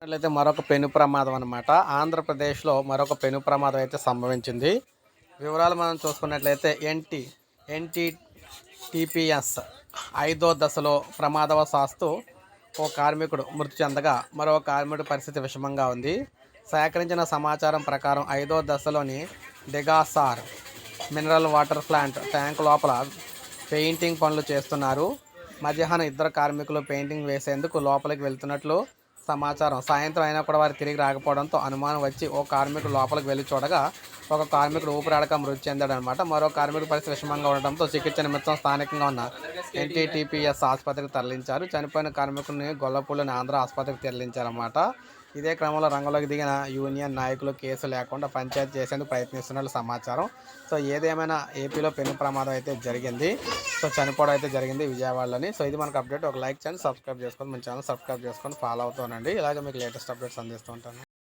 అయితే మరొక పెను ప్రమాదం అనమాట. ఆంధ్రప్రదేశ్‌లో మరొక పెను ప్రమాదం అయితే సంభవించింది. వివరాలు మనం చూసుకున్నట్లయితే ఎన్‌టీపీఎస్ ఐదో దశలో ప్రమాదవశాత్తు ఓ కార్మికుడు మృతి చెందగా మరో కార్మికుడి పరిస్థితి విషమంగా ఉంది. సేకరించిన సమాచారం ప్రకారం ఐదో దశలోని డెగాసార్ మినరల్ వాటర్ ప్లాంట్ ట్యాంక్ లోపల పెయింటింగ్ పనులు చేస్తున్నారు. మధ్యాహ్నం ఇద్దరు కార్మికులు పెయింటింగ్ వేసేందుకు లోపలికి వెళ్తున్నట్లు సమాచారం. సాయంత్రం అయినా కూడా వారు తిరిగి రాకపోవడంతో అనుమానం వచ్చి ఓ కార్మికుడు లోపలికి వెళ్ళి చూడగా ఒక కార్మికుడు ఊపిరాడక మృతి చెందాడనమాట. మరో కార్మికుడి పరిస్థితి విషమంగా ఉండడంతో చికిత్స నిమిత్తం స్థానికంగా ఉన్న ఎన్టీటీపీఎస్ ఆసుపత్రికి తరలించారు. చనిపోయిన కార్మికుడిని గొల్లపూడిలోని ఆంధ్ర ఆసుపత్రికి తరలించారన్నమాట. ఇదే క్రమంలో రంగంలోకి దిగిన యూనియన్ నాయకులు కేసు లేకుండా పంచాయతీ చేసేందుకు ప్రయత్నిస్తున్నట్లు సమాచారం. సో ఏదేమైనా ఏపీలో పెను ప్రమాదం అయితే జరిగింది. సో చనిపోవడం అయితే జరిగింది విజయవాడలోని. సో ఇది మనకు అప్డేట్. ఒక లైక్ చేయండి, సబ్స్క్రైబ్ చేసుకోండి, మన ఛానల్ సబ్స్క్రైబ్ చేసుకొని ఫాలో అవుతానండి. ఇలాగే మీకు లేటెస్ట్ అప్డేట్స్ అందిస్తూ ఉంటాను.